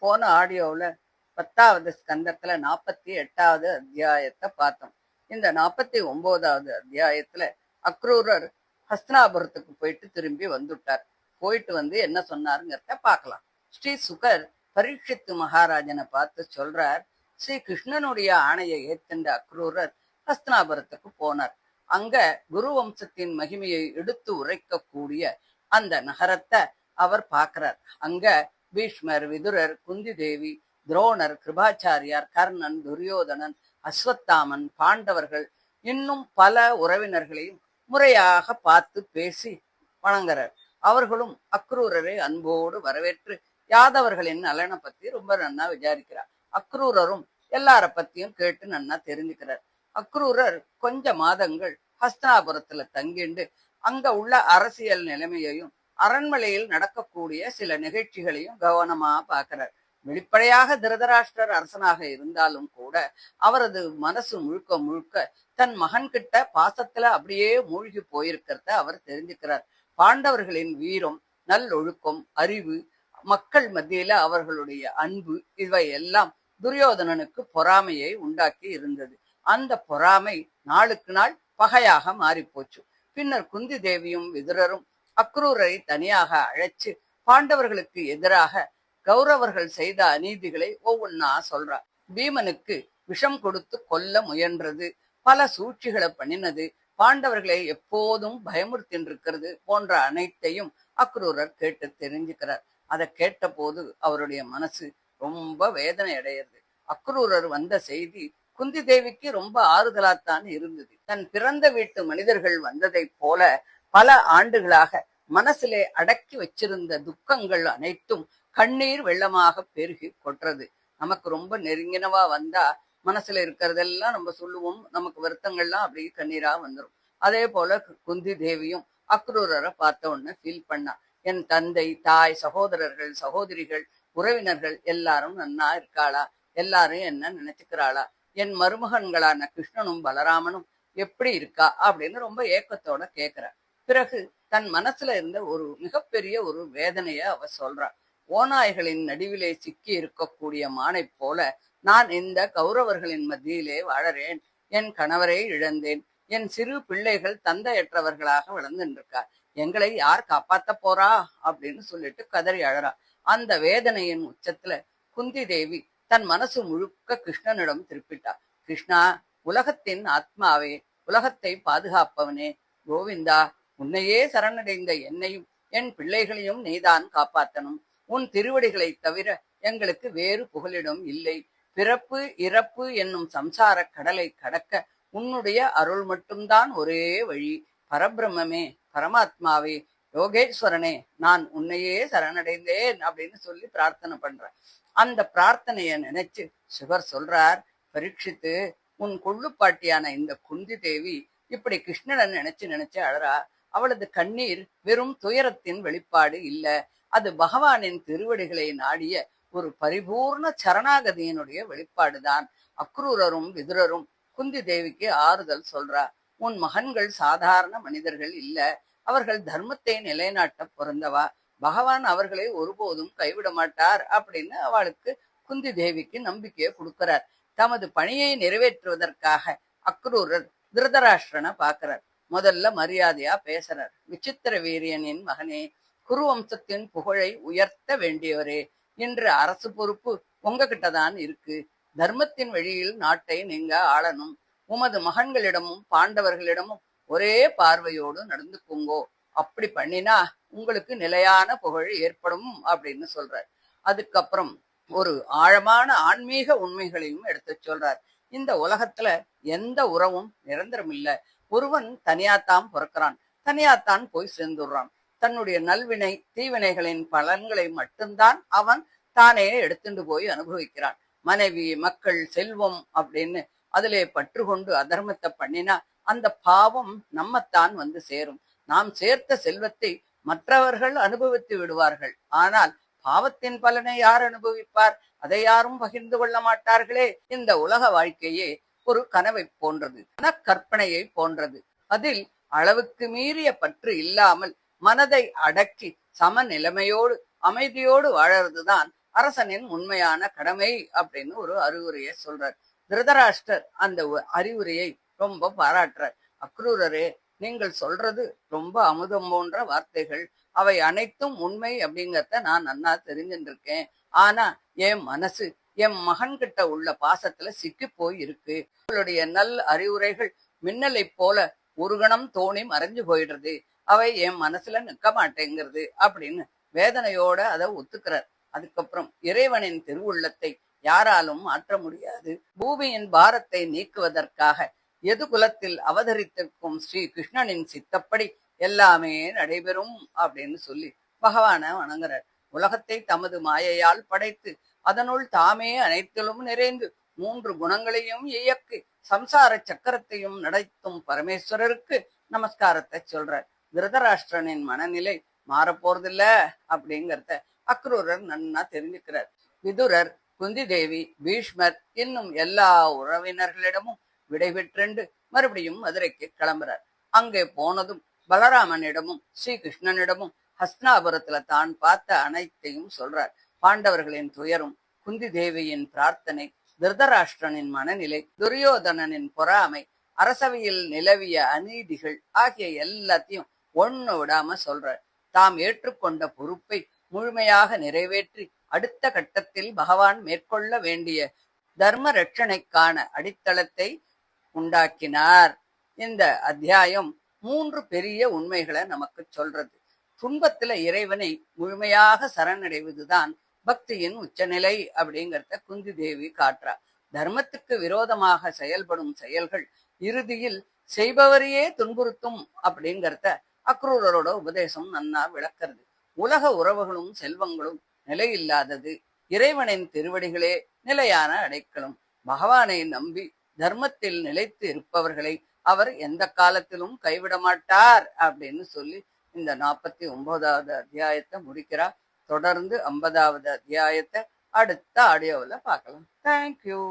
போன ஆடியோவில் 10வது ஸ்கந்தத்துல 48வது அத்தியாயத்தை பார்த்தோம். இந்த 49வது அத்தியாயத்துல அக்ரூரர் ஹஸ்தினாபுரத்துக்கு போயிட்டு திரும்பி வந்துட்டார். போயிட்டு வந்து என்ன சொன்னாருங்கிறத பார்க்கலாம். ஸ்ரீ சுகர் பரீட்சித்து மகாராஜனை பார்த்து சொல்றார், ஸ்ரீ கிருஷ்ணனுடைய ஆணையை ஏற்கின்ற அக்ரூரர் ஹஸ்தினாபுரத்துக்கு போனார். அங்க குரு வம்சத்தின் மகிமையை எடுத்து உரைக்கக்கூடிய அந்த நகரத்தை அவர் பார்க்கிறார். அங்க பீஷ்மர், விதுரர், குந்தி தேவி, துரோணர், கிருபாச்சாரியார், கர்ணன், துரியோதனன், அஸ்வத்தாமன், பாண்டவர்கள் இன்னும் பல உறவினர்களையும் முறையாக பார்த்து பேசி வணங்குறார். அவர்களும் அக்ரூரரை அன்போடு வரவேற்று யாதவர்களின் நலனை பத்தி ரொம்ப நன்னா விசாரிக்கிறார். அக்ரூரரும் எல்லார பத்தியும் கேட்டு நன்னா தெரிஞ்சுக்கிறார். அக்ரூரர் கொஞ்ச மாதங்கள் ஹஸ்தினாபுரத்துல தங்கிண்டு அங்க உள்ள அரசியல் நிலைமையையும் அரண்மனையில் நடக்கக்கூடிய சில நிகழ்ச்சிகளையும் கவனமா பார்க்கிறார். வெளிப்படையாக திருதராஷ்டிரர் அரசனாக இருந்தாலும் கூட அவரது மனசு முழுக்க முழுக்க தன் மகன்கிட்ட பாசத்துல அப்படியே மூழ்கி போயிருக்கிறத அவர் தெரிஞ்சுக்கிறார். பாண்டவர்களின் வீரம், நல்லொழுக்கம், அறிவு, மக்கள் மத்தியில அவர்களுடைய அன்பு, இவை எல்லாம் துரியோதனனுக்கு பொறாமையை உண்டாக்கி இருந்தது. அந்த பொறாமை நாளுக்கு நாள் பகையாக மாறி போச்சு. பின்னர் குந்தி தேவியும் விதுரரும் அக்ரூரை தனியாக அழைச்சு பாண்டவர்களுக்கு எதிராக கௌரவர்கள் செய்த அநீதிகளை ஒவ்வொன்னா சொல்றார். பீமனுக்கு விஷம் கொடுத்து கொல்ல முயன்றது, பல சூழ்ச்சிகளை பண்ணினது, பாண்டவர்களை எப்போதும் பயமுறுத்தின்றிருக்கிறது போன்ற அனைத்தையும் அக்ரூரர் கேட்டு தெரிஞ்சுக்கிறார். அதை கேட்ட போது அவருடைய மனசு ரொம்ப வேதனை அடையிறது. அக்ரூரர் வந்த செய்தி குந்தி தேவிக்கு ரொம்ப ஆறுதலாத்தான் இருந்தது. தன் பிறந்த வீட்டு மனிதர்கள் வந்ததை போல பல ஆண்டுகளாக மனசிலே அடக்கி வச்சிருந்த துக்கங்கள் அனைத்தும் கண்ணீர் வெள்ளமாக பெருகி கொட்டுறது. நமக்கு ரொம்ப நெருங்கினவா வந்தா மனசுல இருக்கிறதெல்லாம் நம்ம சொல்லுவோம், நமக்கு வருத்தங்கள்லாம் அப்படியே கண்ணீரா வந்துடும். அதே போல குந்தி தேவியும் அக்ரூரரை பார்த்த உடனே ஃபீல் பண்ணா. என் தந்தை, தாய், சகோதரர்கள், சகோதரிகள், உறவினர்கள் எல்லாரும் நன்னா இருக்காளா, எல்லாரும் என்ன நினைச்சுக்கிறாளா, என் மருமகன்களான கிருஷ்ணனும் பலராமனும் எப்படி இருக்கா அப்படின்னு ரொம்ப ஏக்கத்தோட கேட்கிறா. பிறகு தன் மனசுல இருந்த ஒரு மிகப்பெரிய ஒரு வேதனைய அவ சொல்றா. ஓநாய்களின் நடுவிலே சிக்கி இருக்கக்கூடிய மானை போல நான் இந்த கௌரவர்களின் மத்தியிலே வாழறேன். என் கணவரை இழந்தேன். என் சிறு பிள்ளைகள் தந்தையற்றவர்களாக வளர்ந்துருக்கா. எங்களை யார் காப்பாத்த போறா அப்படின்னு சொல்லிட்டு கதறி அழறா. அந்த வேதனையின் உச்சத்துல குந்தி தேவி தன் மனசு முழுக்க கிருஷ்ணனிடம் திருப்பிட்டா. கிருஷ்ணா, உலகத்தின் ஆத்மாவே, உலகத்தை பாதுகாப்பவனே, கோவிந்தா, உன்னையே சரணடைந்த என்னையும் என் பிள்ளைகளையும் நீதான் காப்பாற்றணும். உன் திருவடிகளை தவிர எங்களுக்கு வேறு புகலிடம் இல்லை. பிறப்பு இறப்பு என்னும் சம்சார கடலை கடக்க உன்னுடைய அருள் மட்டும்தான் ஒரே வழி. பரபிரம்மே, பரமாத்மாவே, யோகேஸ்வரனே, நான் உன்னையே சரணடைந்தேன் அப்படின்னு சொல்லி பிரார்த்தனை பண்றேன். அந்த பிரார்த்தனைய நினைச்சு சுகர் சொல்றார், பரீட்சித்து, உன் கொள்ளுப்பாட்டியான இந்த குந்தி தேவி இப்படி கிருஷ்ணனை நினைச்சு அழறா. அவளது கண்ணீர் வெறும் துயரத்தின் வெளிப்பாடு இல்ல, அது பகவானின் திருவடிகளை நாடிய ஒரு பரிபூர்ண சரணாகதியினுடைய வெளிப்பாடுதான். அக்ரூரரும் விதுரரும் குந்தி தேவிக்கு ஆறுதல் சொல்றா. உன் மகன்கள் சாதாரண மனிதர்கள் இல்ல, அவர்கள் தர்மத்தை நிலைநாட்ட பிறந்தவா. பகவான் அவர்களை ஒருபோதும் கைவிட மாட்டார் அப்படின்னு அவளுக்கு குந்தி தேவிக்கு நம்பிக்கையை கொடுக்கிறார். தமது பணியை நிறைவேற்றுவதற்காக அக்ரூரர் திருதராஷ்டிரனை பார்க்கிறார். முதல்ல மரியாதையா பேசுறார். விசித்திர வீரியனின் மகனே, குரு வம்சத்தின் புகழை உயர்த்த வேண்டியவரே, இன்று அரசு பொறுப்பு உங்ககிட்ட தான் இருக்கு. தர்மத்தின் வழியில் நாட்டை நீங்க ஆளணும். உமது மகன்களிடமும் பாண்டவர்களிடமும் ஒரே பார்வையோடு நடந்துக்குங்கோ. அப்படி பண்ணினா உங்களுக்கு நிலையான புகழ் ஏற்படும் அப்படின்னு சொல்றார். அதுக்கப்புறம் ஒரு ஆழமான ஆன்மீக உண்மைகளையும் எடுத்து சொல்றார். இந்த உலகத்துல எந்த உறவும் நிரந்தரம் இல்லை. ஒருவன் தனியாத்தான் பிறக்கிறான், தனியாத்தான் போய் சேர்ந்துடுறான். தன்னுடைய நல்வினை தீவினைகளின் பலன்களை மட்டும்தான் அவன் தானே எடுத்துட்டு போய் அனுபவிக்கிறான். மனைவி, மக்கள், செல்வம் அப்படின்னு அதிலே பற்று கொண்டு அதர்மத்தை பண்ணினா அந்த பாவம் நம்மத்தான் வந்து சேரும். நாம் சேர்த்த செல்வத்தை மற்றவர்கள் அனுபவித்து விடுவார்கள். ஆனால் பாவத்தின் பலனை யார் அனுபவிப்பார்? அதை யாரும் பகிர்ந்து கொள்ள மாட்டார்களே. இந்த உலக வாழ்க்கையே ஒரு கனவை போன்றது, கற்பனையை போன்றது. அதில் அளவுக்கு மீறிய பற்று இல்லாமல் மனதை அடக்கி சமநிலைமையோடு அமைதியோடு வாழறதுதான் அரசனின் உண்மையான கடமை அப்படின்னு ஒரு அறிவுரையை சொல்றார். திருதராஷ்டர் அந்த அறிவுரையை ரொம்ப பாராட்டுறார். அக்ரூரரே, நீங்கள் சொல்றது ரொம்ப அமுதம் போன்ற வார்த்தைகள், அவை அனைத்தும் உண்மை அப்படிங்கறத நான் நன்னா தெரிஞ்சுட்டு இருக்கேன். ஆனா என் மனசு என் மகன்கிட்ட உள்ள பாசத்துல சிக்கி போய் இருக்கு. உங்களுடைய நல் அறிவுரைகள் மின்னலை போல ஒரு கணம் தோணி மறைஞ்சு போயிடுறது, அவை என் மனசுல நிற்க மாட்டேங்கிறது அப்படின்னு வேதனையோட அதை ஒத்துக்கிறார். அதுக்கப்புறம் இறைவனின் திருவுள்ளத்தை யாராலும் மாற்ற முடியாது. பூமியின் பாரத்தை நீக்குவதற்காக எது குலத்தில் அவதரித்திருக்கும் ஸ்ரீ கிருஷ்ணனின் சித்தப்படி எல்லாமே நடைபெறும் அப்படின்னு சொல்லி பகவான வணங்குறார். உலகத்தை தமது மாயையால் படைத்து அதனுள் தாமே அனைத்திலும் நிறைந்து 3 குணங்களையும் இயக்கி சம்சார சக்கரத்தையும் நடத்தும் பரமேஸ்வரருக்கு நமஸ்காரத்தை சொல்றார். திருதராஷ்டிரனின் மனநிலை மாறப்போறதில்ல அப்படிங்கறத அக்ரூரர் நன்னா தெரிஞ்சுக்கிறார். விதுரர், குந்தி தேவி, பீஷ்மர் இன்னும் எல்லா உறவினர்களிடமும் விடைபெற்று மறுபடியும் மதுரைக்கு கிளம்புறார். அங்கே போனதும் பலராமனிடமும் ஸ்ரீ கிருஷ்ணனிடமும் ஹஸ்தினாபுரத்துல தான் பார்த்த அனைத்தையும் சொல்றார். பாண்டவர்களின் துயரும், குந்தி தேவியின் பிரார்த்தனை, திருதராஷ்டிரனின் மனநிலை, துரியோதனனின் பொறாமை, அரசவையில் நிலவிய அநீதிகள் ஆகிய எல்லாத்தையும் ஒண்ணு விடாம சொல்றார். தாம் ஏற்றுக்கொண்ட பொறுப்பை முழுமையாக நிறைவேற்றி அடுத்த கட்டத்தில் பகவான் மேற்கொள்ள வேண்டிய தர்ம ரட்சணைக்கான அடித்தளத்தை உண்டாக்கினார். இந்த அத்தியாயம் 3 பெரிய உண்மைகளை நமக்கு சொல்றது. துன்பத்துல இறைவனை முழுமையாக சரணடைவதுதான் பக்தியின் உச்சநிலை அப்படிங்கிறத குந்தி தேவி காட்டுறா. தர்மத்துக்கு விரோதமாக செயல்படும் செயல்கள் இறுதியில் செய்பவரையே துன்புறுத்தும் அப்படிங்கிறத அக்ரூரரோட உபதேசம் நன்னா விளக்கிறது. உலக உறவுகளும் செல்வங்களும் நிலையில்லாதது, இறைவனின் திருவடிகளே நிலையான அடைக்கலும். பகவானை நம்பி தர்மத்தில் நிலைத்து இருப்பவர்களை அவர் எந்த காலத்திலும் கைவிட மாட்டார் அப்படின்னு சொல்லி இந்த 49வது அத்தியாயத்தை முடிக்கிறார். தொடர்ந்து 50வது அத்தியாயத்தை அடுத்த ஆடியோவில் பார்க்கலாம். தேங்க்யூ.